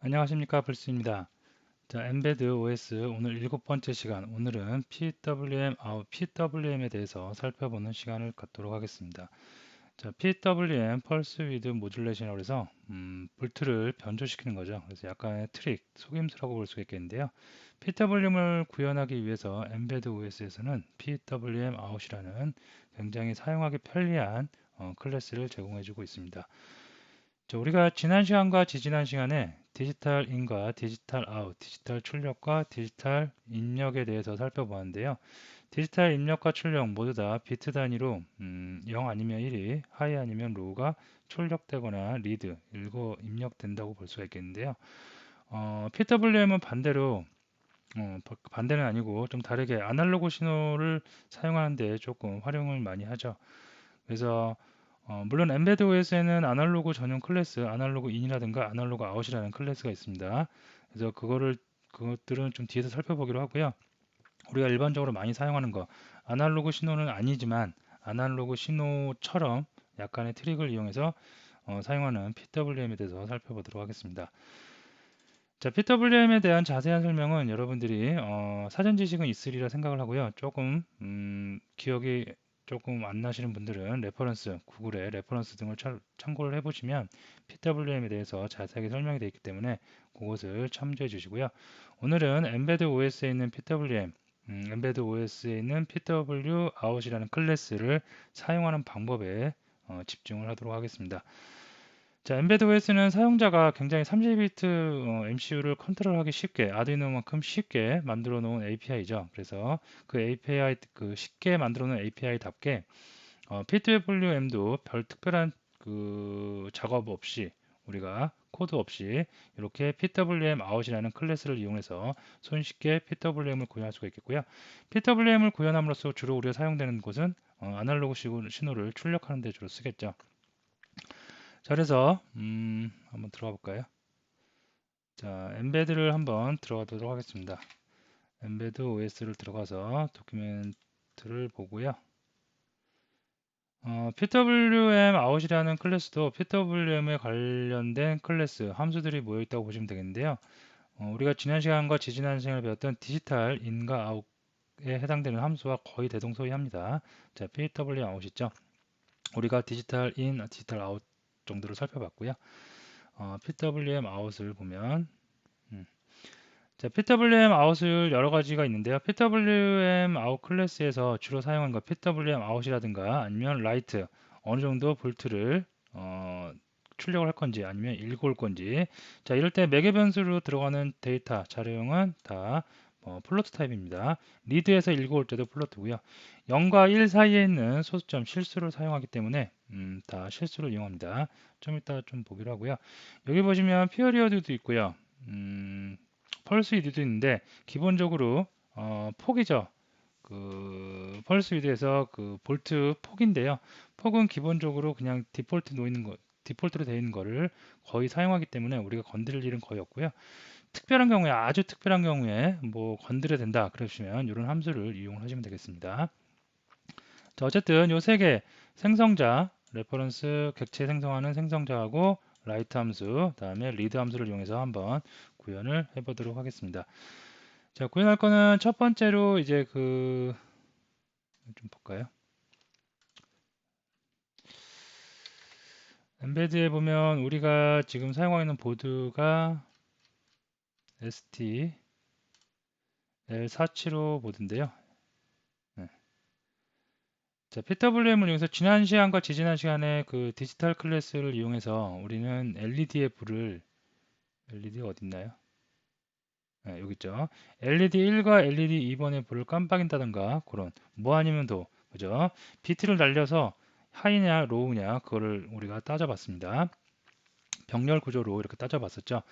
안녕하십니까, 불스입니다. 자, 엠베드 OS 오늘 7번째 시간. 오늘은 PWM에 대해서 살펴보는 시간을 갖도록 하겠습니다. 자, PWM 펄스 위드 모듈레이션이라고 해서 볼트를 변조시키는 거죠. 그래서 약간의 트릭, 속임수라고 볼 수 있겠는데요. PWM을 구현하기 위해서 엠베드 OS에서는 PWM 아웃이라는 굉장히 사용하기 편리한 클래스를 제공해주고 있습니다. 자, 우리가 지난 시간과 지지난 시간에 디지털 인과 디지털 아웃, 디지털 출력과 디지털 입력에 대해서 살펴보았는데요. 디지털 입력과 출력 모두 다 비트 단위로 0 아니면 1이, 하이 아니면 로우가 출력되거나 리드, 입력된다고 볼 수가 있겠는데요. PWM은 반대로 반대는 아니고 좀 다르게 아날로그 신호를 사용하는데 조금 활용을 많이 하죠. 그래서 물론 엠베드 OS에는 아날로그 전용 클래스, 아날로그 인이라든가 아날로그 아웃이라는 클래스가 있습니다. 그래서 그것들은 좀 뒤에서 살펴보기로 하고요. 우리가 일반적으로 많이 사용하는 거, 아날로그 신호는 아니지만 아날로그 신호처럼 약간의 트릭을 이용해서 사용하는 PWM에 대해서 살펴보도록 하겠습니다. 자, PWM에 대한 자세한 설명은 여러분들이 사전 지식은 있으리라 생각을 하고요. 조금 기억이 조금 안 나시는 분들은 레퍼런스, 구글의 레퍼런스 등을 참고를 해보시면 PWM에 대해서 자세하게 설명이 되어 있기 때문에 그것을 참조해 주시고요. 오늘은 엠베드 OS에 있는 PWM, 엠베드 OS에 있는 PW 아웃이라는 클래스를 사용하는 방법에 집중을 하도록 하겠습니다. 자, 엠베드 OS는 사용자가 굉장히 32비트 MCU를 컨트롤하기 쉽게, 아두이노만큼 쉽게 만들어 놓은 API죠. 그래서 그 API, 그 쉽게 만들어 놓은 API답게 PWM도 별 특별한 그 작업 없이 우리가 코드 없이 이렇게 PWM 아웃이라는 클래스를 이용해서 손쉽게 PWM을 구현할 수가 있겠고요. PWM을 구현함으로써 주로 우리가 사용되는 곳은 아날로그 신호를 출력하는 데 주로 쓰겠죠. 자, 그래서 한번 들어가 볼까요? 자, 엠베드를 한번 들어가도록 하겠습니다. 엠베드 OS를 들어가서 도큐멘트를 보고요. PWM 아웃이라는 클래스도 PWM에 관련된 클래스 함수들이 모여 있다고 보시면 되겠는데요. 우리가 지난 시간과 지지난 시간에 배웠던 디지털 인과 아웃에 해당되는 함수와 거의 대동소이합니다. 자, PWM 아웃 있죠? 우리가 디지털 인, 디지털 아웃 정도로 살펴봤고요. PWM 아웃을 보면 자, PWM 아웃을 여러 가지가 있는데요. PWM 아웃 클래스에서 주로 사용하는 거 PWM 아웃이라든가 아니면 라이트 어느 정도 볼트를 출력을 할 건지 아니면 읽고 올 건지 자, 이럴 때 매개 변수로 들어가는 데이터 자료형은 다 플로트 타입입니다. 리드에서 읽어 올 때도 플로트고요. 0과 1 사이에 있는 소수점 실수를 사용하기 때문에 다 실수를 이용합니다. 좀 이따 좀 보기로 하고요. 여기 보시면 피어리어드도 있고요. 펄스 위드도 있는데 기본적으로 폭이죠. 그 펄스 위드에서 그 볼트 폭인데요. 폭은 기본적으로 그냥 디폴트로 되어 있는 거를 거의 사용하기 때문에 우리가 건드릴 일은 거의 없고요. 특별한 경우에 아주 특별한 경우에 뭐 건드려야 된다 그러시면 이런 함수를 이용하시면 되겠습니다. 자, 어쨌든 요 세 개 생성자 레퍼런스 객체 생성하는 생성자하고 라이트 함수, 다음에 리드 함수를 이용해서 한번 구현을 해보도록 하겠습니다. 자, 구현할 거는 첫 번째로 이제 좀 볼까요? 엠베드에 보면 우리가 지금 사용하고 있는 보드가 ST L475 보드인데요. 네. 자, PWM을 이용해서 지난 시간과 지지난 시간에 그 디지털 클래스를 이용해서 우리는 LED의 불을 LED 어디 있나요? 네, 여기 있죠. LED 1과 LED 2번의 불을 깜빡인다던가 그런 뭐 아니면 도 그죠? 비트를 날려서 하이냐 로우냐 그거를 우리가 따져봤습니다. 병렬 구조로 이렇게 따져봤었죠.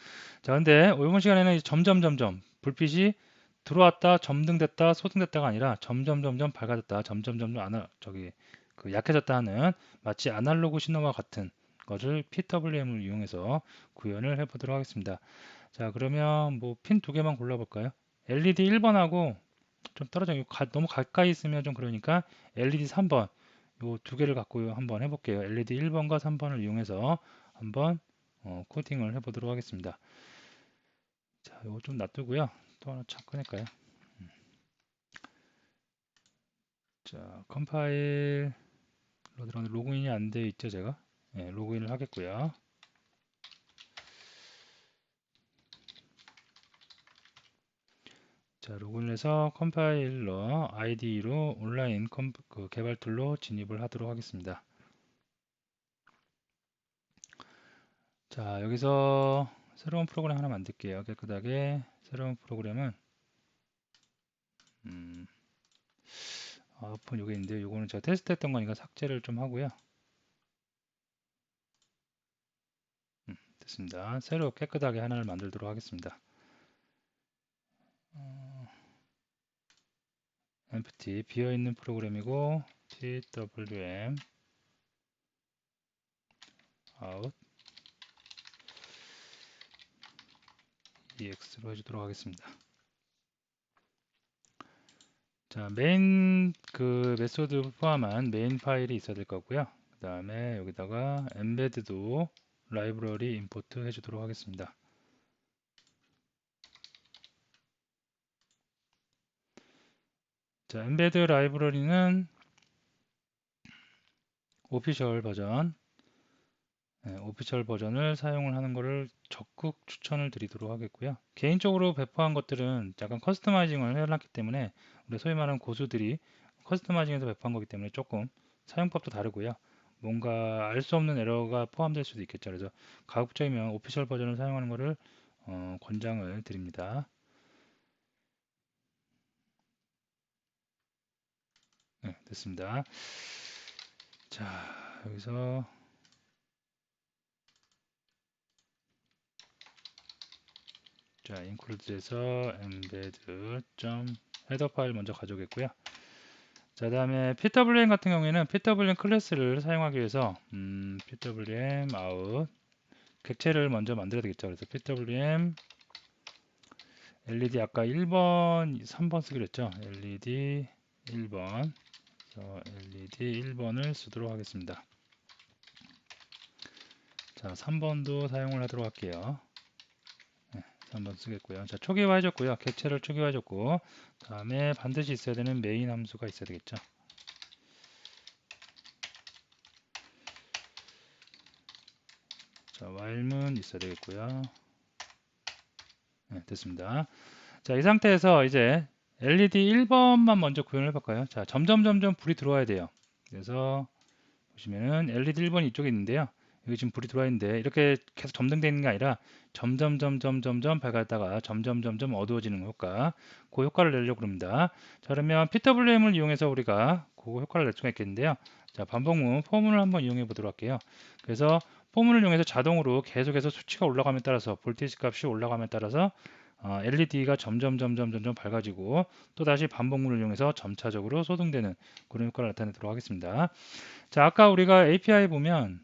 자, 근데 이번 시간에는 점점 불빛이 들어왔다 점등됐다 소등됐다가 아니라 점점 밝아졌다 점점 약해졌다 하는 마치 아날로그 신호와 같은 것을 PWM을 이용해서 구현을 해보도록 하겠습니다. 자, 그러면 뭐 핀 두 개만 골라볼까요? LED 1번하고 좀 떨어져 너무 가까이 있으면 좀 그러니까 LED 3번 요 두 개를 갖고 한번 해볼게요. LED 1번과 3번을 이용해서 한번 코딩을 해보도록 하겠습니다. 이거 좀 놔두고요. 또 하나 참 꺼낼까요? 자, 컴파일로 들어가는데 로그인이 안 돼 있죠, 제가? 네, 로그인을 하겠고요. 자, 로그인해서 컴파일러 아이디로 온라인 개발 툴로 진입을 하도록 하겠습니다. 자, 여기서 새로운 프로그램 하나 만들게요. 깨끗하게. 새로운 프로그램은 아웃풋 요게 있는데 요거는 제가 테스트 했던 거니까 삭제를 좀 하고요. 됐습니다. 새로 깨끗하게 하나를 만들도록 하겠습니다. empty 비어있는 프로그램이고 twm out ex로 해주도록 하겠습니다. 자, 메인 메소드 포함한 메인 파일이 있어야 될 거고요. 그 다음에 여기다가 embed도 라이브러리 임포트 해주도록 하겠습니다. 자, embed 라이브러리는 오피셜 버전, 오피셜 버전을 사용을 하는 것을 적극 추천을 드리도록 하겠고요. 개인적으로 배포한 것들은 약간 커스터마이징을 해놨기 때문에 우리 소위 말하는 고수들이 커스터마이징해서 배포한 거기 때문에 조금 사용법도 다르고요. 뭔가 알 수 없는 에러가 포함될 수도 있겠죠. 그래서 가급적이면 오피셜 버전을 사용하는 것을 권장을 드립니다. 네, 됐습니다. 자, 여기서 자, include에서 embed 헤더 파일 먼저 가져오겠고요. 자, 다음에 pwm 같은 경우에는 pwm 클래스를 사용하기 위해서 pwm out 객체를 먼저 만들어야 되겠죠. 그래서 pwm led 아까 1번, 3번 쓰기로 했죠. led 1번 led 1번을 쓰도록 하겠습니다. 자, 3번도 사용을 하도록 할게요. 3번 쓰겠고요. 자, 초기화 해줬고요. 객체를 초기화 해줬고 다음에 반드시 있어야 되는 메인 함수가 있어야 되겠죠. 자, while문 있어야 되겠고요. 네, 됐습니다. 자, 이 상태에서 이제 LED 1번만 먼저 구현을 해볼까요? 자, 점점 불이 들어와야 돼요. 그래서 보시면은 LED 1번이 이쪽에 있는데요. 여기 지금 불이 들어와 있는데 이렇게 계속 점등되어 있는 게 아니라 점점 밝았다가 점점 어두워지는 효과, 그 효과를 내려고 합니다. 자, 그러면 PWM을 이용해서 우리가 그 효과를 낼 수가 있겠는데요. 자, 반복문 포문을 한번 이용해 보도록 할게요. 그래서 포문을 이용해서 자동으로 계속해서 수치가 올라감에 따라서 볼테이지 값이 올라감에 따라서 LED가 점점 밝아지고 또 다시 반복문을 이용해서 점차적으로 소등되는 그런 효과를 나타내도록 하겠습니다. 자, 아까 우리가 API 보면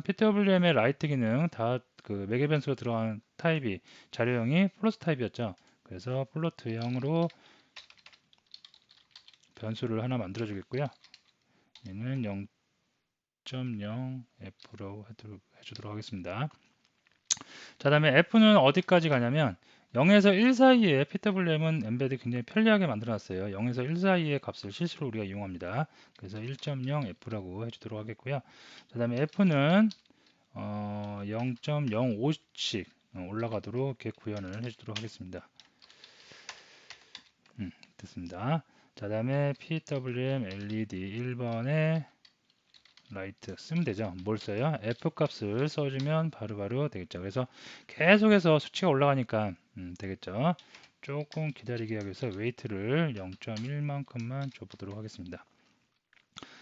PWM의 라이트 기능 다 그 매개 변수로 들어간 타입이 자료형이 플로트 타입이었죠. 그래서 플로트형으로 변수를 하나 만들어 주겠고요. 얘는 0.0f로 해주도록 하겠습니다. 자, 다음에 f는 어디까지 가냐면 0에서 1 사이에 PWM은 엠베드 굉장히 편리하게 만들어놨어요. 0에서 1 사이의 값을 실수로 우리가 이용합니다. 그래서 1.0f라고 해주도록 하겠고요. 자, 다음에 f는 0.05씩 올라가도록 이렇게 구현을 해주도록 하겠습니다. 됐습니다. 자, 다음에 PWM LED 1번에 라이트 쓰면 되죠. 뭘 써요? F 값을 써주면 바로바로 되겠죠. 그래서 계속해서 수치가 올라가니까 되겠죠. 조금 기다리게 하기 위해서 웨이트를 0.1만큼만 줘보도록 하겠습니다.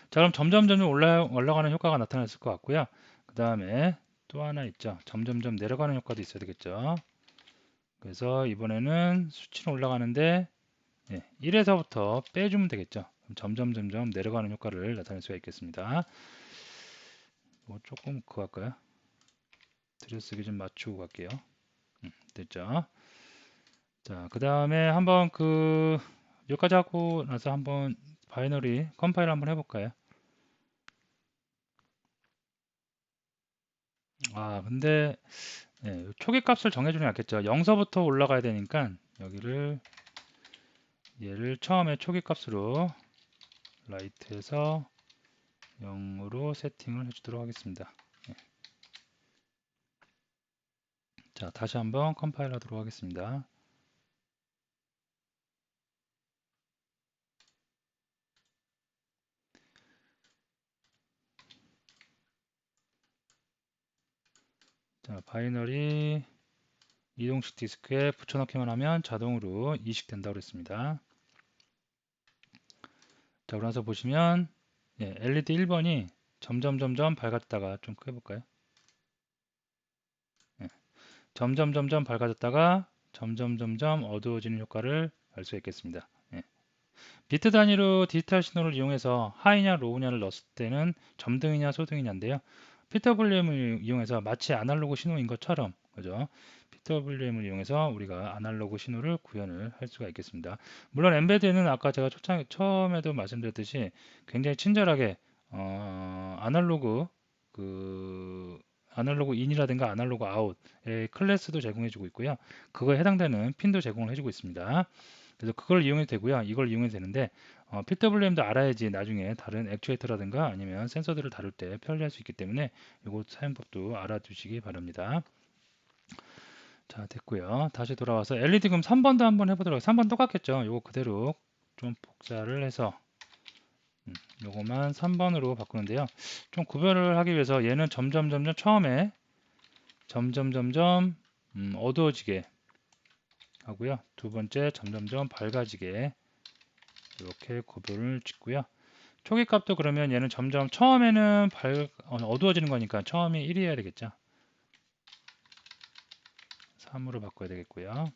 자, 그럼 점점 올라가는 효과가 나타났을 것 같고요. 그 다음에 또 하나 있죠. 점점 내려가는 효과도 있어야 되겠죠. 그래서 이번에는 수치는 올라가는데 1에서부터 빼주면 되겠죠. 점점 내려가는 효과를 나타낼 수가 있겠습니다. 뭐 조금 그거 할까요? 들여쓰기 좀 맞추고 갈게요. 됐죠? 자, 그 다음에 한번 여기까지 하고 나서 한번 바이너리 컴파일 한번 해볼까요? 근데 예, 초기 값을 정해주는 게 낫겠죠. 0서부터 올라가야 되니까 여기를 얘를 처음에 초기 값으로 라이트에서 0으로 세팅을 해주도록 하겠습니다. 예. 자, 다시 한번 컴파일 하도록 하겠습니다. 자, 바이너리 이동식 디스크에 붙여넣기만 하면 자동으로 이식된다고 그랬습니다. 자, 그러면서 보시면 예, LED 1번이 점점 밝아졌다가 좀 크게 볼까요? 예, 점점 밝아졌다가 점점 어두워지는 효과를 알 수 있겠습니다. 예. 비트 단위로 디지털 신호를 이용해서 하이냐 로우냐를 넣었을 때는 점등이냐 소등이냐인데요. PWM을 이용해서 마치 아날로그 신호인 것처럼 그죠? PWM을 이용해서 우리가 아날로그 신호를 구현을 할 수가 있겠습니다. 물론 엠베드는 아까 제가 처음에도 말씀드렸듯이 굉장히 친절하게 아날로그 그 아날로그 인이라든가 아날로그 아웃의 클래스도 제공해주고 있고요. 그거에 해당되는 핀도 제공을 해주고 있습니다. 그래서 그걸 이용해도 되고요. 이걸 이용해도 되는데 PWM도 알아야지 나중에 다른 액추에이터라든가 아니면 센서들을 다룰 때 편리할 수 있기 때문에 이거 사용법도 알아두시기 바랍니다. 자, 됐고요. 다시 돌아와서 LED 그럼 3번도 한번 해보도록 하겠습니다. 3번 똑같겠죠. 이거 그대로 좀 복사를 해서 요거만 3번으로 바꾸는데요. 좀 구별을 하기 위해서 얘는 점점 처음에 점점 어두워지게 하고요. 두 번째 점점 밝아지게 이렇게 구별을 짓고요. 초기 값도 그러면 얘는 점점 처음에는 어두워지는 거니까 처음이 1이어야 되겠죠. 3으로 바꿔야 되겠고요.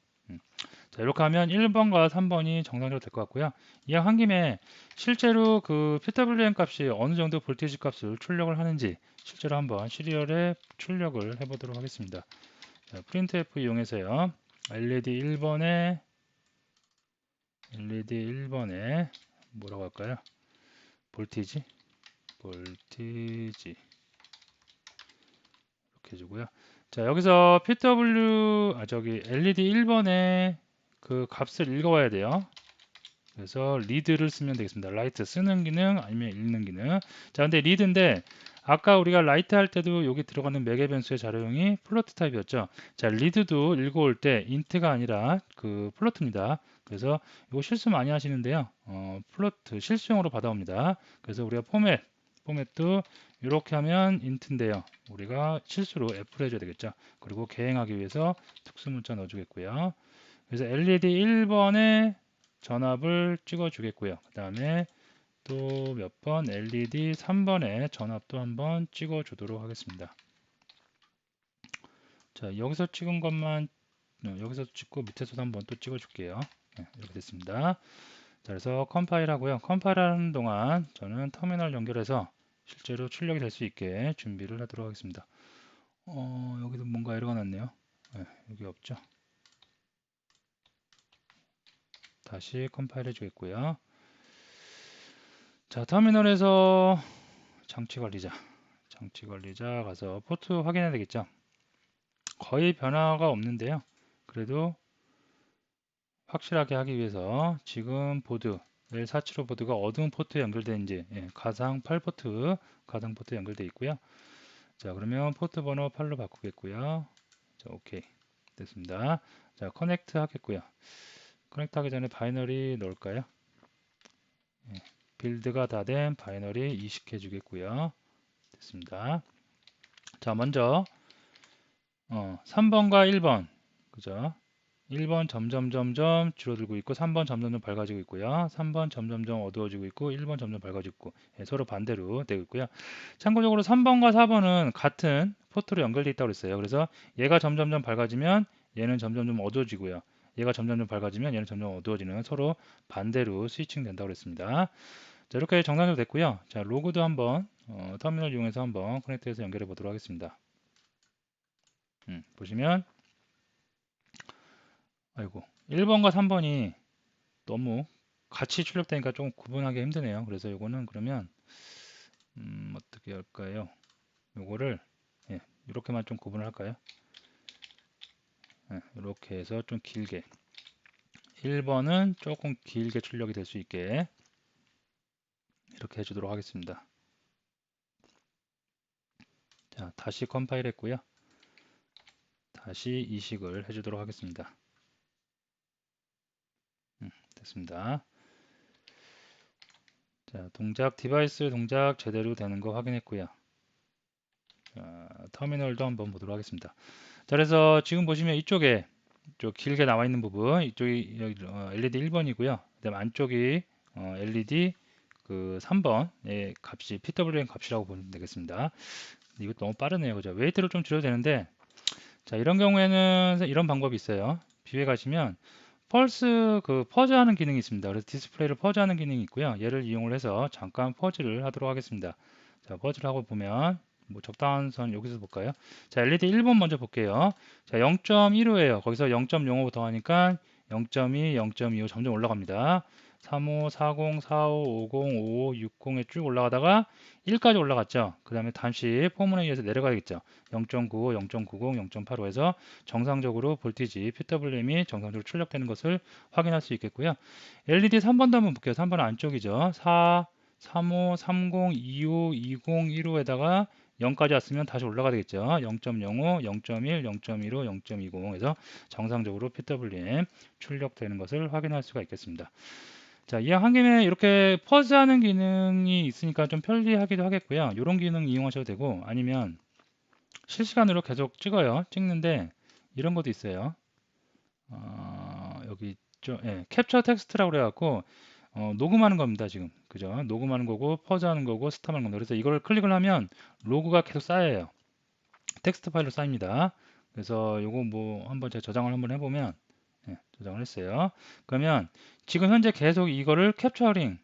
자, 이렇게 하면 1번과 3번이 정상적으로 될 것 같고요. 이왕한 김에 실제로 그 PWM 값이 어느 정도 볼테이지 값을 출력을 하는지 실제로 한번 시리얼에 출력을 해보도록 하겠습니다. 자, 프린트F 이용해서요. LED 1번에 뭐라고 할까요? 볼티지 이렇게 해주고요. 자, 여기서 LED 1번에 그 값을 읽어와야 돼요. 그래서 리드를 쓰면 되겠습니다. 라이트 쓰는 기능 아니면 읽는 기능. 자, 근데 리드인데 아까 우리가 라이트 할 때도 여기 들어가는 매개 변수의 자료형이 플로트 타입이었죠. 자, 리드도 읽어올 때 인트가 아니라 그 플로트입니다. 그래서 이거 실수 많이 하시는데요. 플로트 실수용으로 받아옵니다. 그래서 우리가 포맷도 이렇게 하면 인트인데요. 우리가 실수로 F를 해줘야 되겠죠. 그리고 개행하기 위해서 특수 문자 넣어주겠고요. 그래서 LED 1번에 전압을 찍어 주겠고요. 그 다음에 또 몇 번 LED 3번에 전압도 한번 찍어 주도록 하겠습니다. 자, 여기서 찍은 것만 여기서 찍고 밑에서도 한번 또 찍어 줄게요. 네, 이렇게 됐습니다. 자, 그래서 컴파일 하고요. 컴파일 하는 동안 저는 터미널 연결해서 실제로 출력이 될 수 있게 준비를 하도록 하겠습니다. 여기도 뭔가 에러가 났네요. 네, 여기 없죠. 다시 컴파일 해주겠고요. 자, 터미널에서 장치 관리자 가서 포트 확인해야 되겠죠. 거의 변화가 없는데요. 그래도 확실하게 하기 위해서 지금 보드 L475 보드가 어떤 포트에 연결되는지 가상 8포트 가상 포트 연결되어 있고요. 자, 그러면 포트 번호 8로 바꾸겠고요. 자, 오케이 됐습니다. 자, 커넥트 하겠고요. 커넥트 하기 전에 바이너리 넣을까요? 빌드가 다 된 바이너리 이식해 주겠고요. 됐습니다. 자, 먼저 3번과 1번 그죠? 1번 점점 줄어들고 있고 3번 점점 밝아지고 있고요. 3번 점점 어두워지고 있고 1번 점점 밝아지고 있고 서로 반대로 되고 있고요. 참고적으로 3번과 4번은 같은 포트로 연결되어 있다고 그랬어요. 그래서 얘가 점점 밝아지면 얘는 점점 어두워지고요. 얘가 점점 밝아지면 얘는 점점 어두워지는 서로 반대로 스위칭 된다고 그랬습니다. 자, 이렇게 정상적으로 됐고요. 자, 로그도 한번 터미널 이용해서 한번 커넥트해서 연결해 보도록 하겠습니다. 보시면 아이고 1번과 3번이 너무 같이 출력되니까 좀 구분하기 힘드네요. 그래서 이거는 그러면 어떻게 할까요? 요거를 이렇게만 좀 구분을 할까요? 이렇게 해서 좀 길게 1번은 조금 길게 출력이 될 수 있게 이렇게 해주도록 하겠습니다. 자, 다시 컴파일 했고요. 다시 이식을 해주도록 하겠습니다. 됐습니다. 자, 디바이스 동작 제대로 되는 거 확인했고요. 자, 터미널도 한번 보도록 하겠습니다. 자, 그래서 지금 보시면 이쪽에 좀 길게 나와 있는 부분, 이쪽이 LED 1번이고요. 그다음 안쪽이 LED 그 3번의 값이 PWM 값이라고 보면 되겠습니다. 이거 너무 빠르네요, 그죠? 웨이트를 좀 줄여도 되는데, 자, 이런 경우에는 이런 방법이 있어요. 뷰에 가시면 펄스 그 퍼즈하는 기능이 있습니다. 그래서 디스플레이를 퍼즈하는 기능이 있고요. 얘를 이용을 해서 잠깐 퍼즈를 하도록 하겠습니다. 자, 퍼즈를 하고 보면 뭐 적당한 선 여기서 볼까요? 자, LED 1번 먼저 볼게요. 자, 0.15예요. 거기서 0.05부터 하니까 0.2, 0.25 점점 올라갑니다. 35, 40, 45, 50, 55, 60에 쭉 올라가다가 1까지 올라갔죠. 그 다음에 다시 포문에 의해서 내려가야겠죠. 0.95, 0.90, 0.85에서 정상적으로 볼티지 PWM이 정상적으로 출력되는 것을 확인할 수 있겠고요. LED 3번도 한번 볼게요. 3번은 안쪽이죠. 4, 35, 30, 25, 20, 15에다가 0까지 왔으면 다시 올라가야 되겠죠. 0.05, 0.1, 0.15, 0.20에서 정상적으로 PWM 출력되는 것을 확인할 수가 있겠습니다. 자, 이왕한 김에 이렇게 퍼즈하는 기능이 있으니까 좀 편리하기도 하겠고요. 이런 기능 이용하셔도 되고 아니면 실시간으로 계속 찍어요. 찍는데 이런 것도 있어요. 여기 있죠. 예, 캡처 텍스트라고 그래갖고 녹음하는 겁니다. 지금 그죠? 녹음하는 거고 퍼즈하는 거고 스탑하는 겁니다. 그래서 이걸 클릭을 하면 로그가 계속 쌓여요. 텍스트 파일로 쌓입니다. 그래서 요거 뭐 한번 제가 저장을 한번 해보면 저장을 했어요. 그러면 지금 현재 계속 이거를 캡처를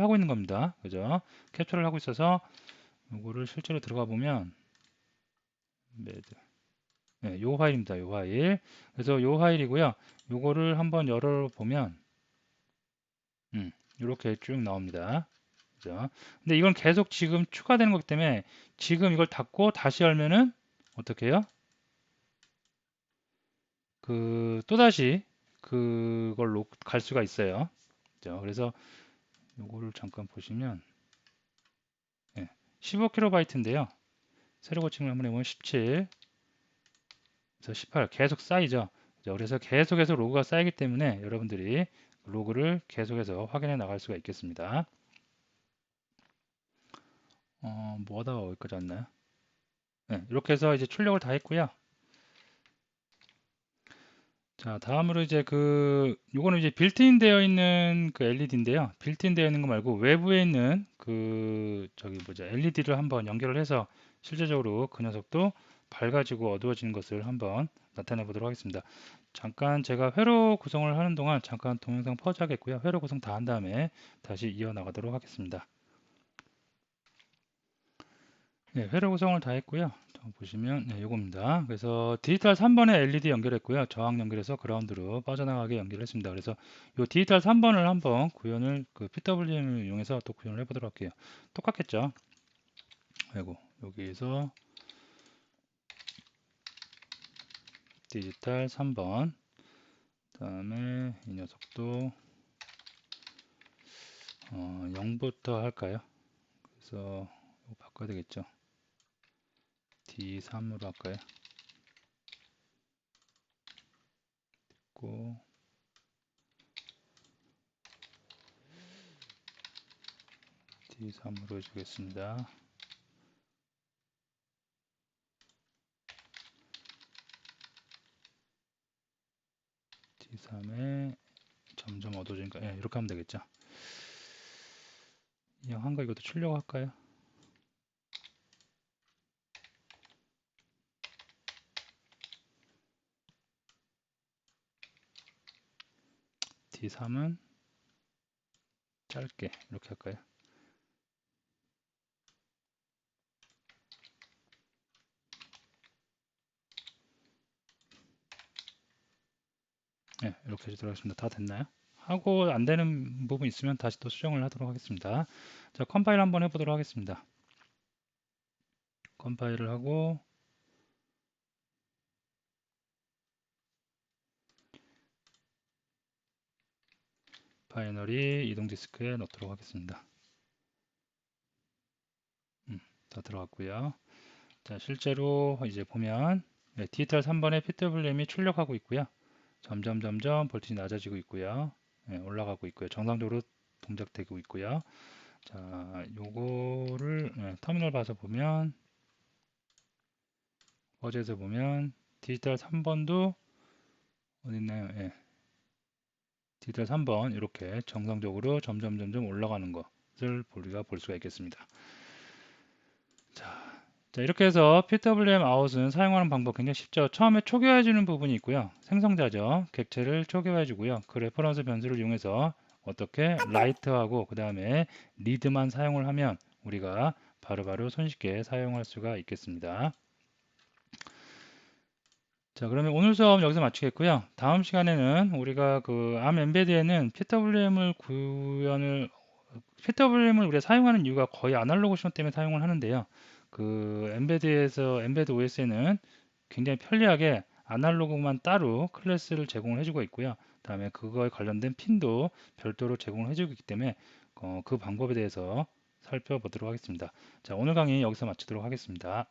하고 있는 겁니다. 그죠? 캡처를 하고 있어서 요거를 실제로 들어가 보면 매드 요 파일입니다. 요 파일. 그래서 요 파일이고요. 요거를 한번 열어보면 이렇게 쭉 나옵니다. 그죠? 근데 이건 계속 지금 추가되는 거기 때문에 지금 이걸 닫고 다시 열면은 어떻게 해요? 그 또다시 그걸로 갈 수가 있어요. 그죠? 그래서 요거를 잠깐 보시면 15KB인데요. 세로 고침을 한번 해보면 17, 그래서 18 계속 쌓이죠. 그래서 계속해서 로그가 쌓이기 때문에 여러분들이 로그를 계속해서 확인해 나갈 수가 있겠습니다. 뭐 하다가 어디까지 왔나요? 이렇게 해서 이제 출력을 다 했고요. 자, 다음으로 이제 요거는 이제 빌트인 되어 있는 그 LED인데요. 빌트인 되어 있는 거 말고 외부에 있는 저기 뭐죠? LED를 한번 연결을 해서 실제적으로 그 녀석도 밝아지고 어두워지는 것을 한번 나타내 보도록 하겠습니다. 잠깐 제가 회로 구성을 하는 동안 잠깐 동영상 퍼즈 하겠고요. 회로 구성 다 한 다음에 다시 이어나가도록 하겠습니다. 회로 구성을 다 했고요. 보시면 요겁니다. 그래서 디지털 3번에 LED 연결했고요. 저항 연결해서 그라운드로 빠져나가게 연결했습니다. 그래서 요 디지털 3번을 한번 구현을 PWM을 이용해서 또 구현을 해보도록 할게요. 똑같겠죠? 아이고 여기에서 디지털 3번 그다음에 이 녀석도 0부터 할까요? 그래서 이거 바꿔야 되겠죠? D3으로 할까요? 고 D3으로 해주겠습니다. D3에 점점 어두워지니까 이렇게 하면 되겠죠. 그냥 한거 이것도 출력할까요? D3은 짧게 이렇게 할까요? 이렇게 해주도록 하겠습니다. 다 됐나요? 하고 안 되는 부분 있으면 다시 또 수정을 하도록 하겠습니다. 자, 컴파일 한번 해보도록 하겠습니다. 컴파일을 하고 바이너리 이동 디스크에 넣도록 하겠습니다. 다 들어갔고요. 자, 실제로 이제 보면 디지털 3번의 PWM이 출력하고 있고요. 점점 볼티지 낮아지고 있고요. 올라가고 있고요. 정상적으로 동작되고 있고요. 자, 요거를 터미널 봐서 보면 어제에서 보면 디지털 3번도 어디 있나요? 디지털 3번 이렇게 정상적으로 점점 올라가는 것을 우리가 볼 수가 있겠습니다. 자, 이렇게 해서 PWM 아웃은 사용하는 방법 굉장히 쉽죠. 처음에 초기화해 주는 부분이 있고요. 생성자죠. 객체를 초기화해 주고요. 그 레퍼런스 변수를 이용해서 어떻게 라이트하고 그 다음에 리드만 사용을 하면 우리가 바로바로 손쉽게 사용할 수가 있겠습니다. 자, 그러면 오늘 수업 여기서 마치겠고요. 다음 시간에는 우리가 그 ARM 엠베드에는 PWM을 우리가 사용하는 이유가 거의 아날로그 시험 때문에 사용을 하는데요. 그 엠베드 OS에는 굉장히 편리하게 아날로그만 따로 클래스를 제공을 해주고 있고요. 다음에 그거에 관련된 핀도 별도로 제공을 해주고 있기 때문에 그 방법에 대해서 살펴보도록 하겠습니다. 자, 오늘 강의 여기서 마치도록 하겠습니다.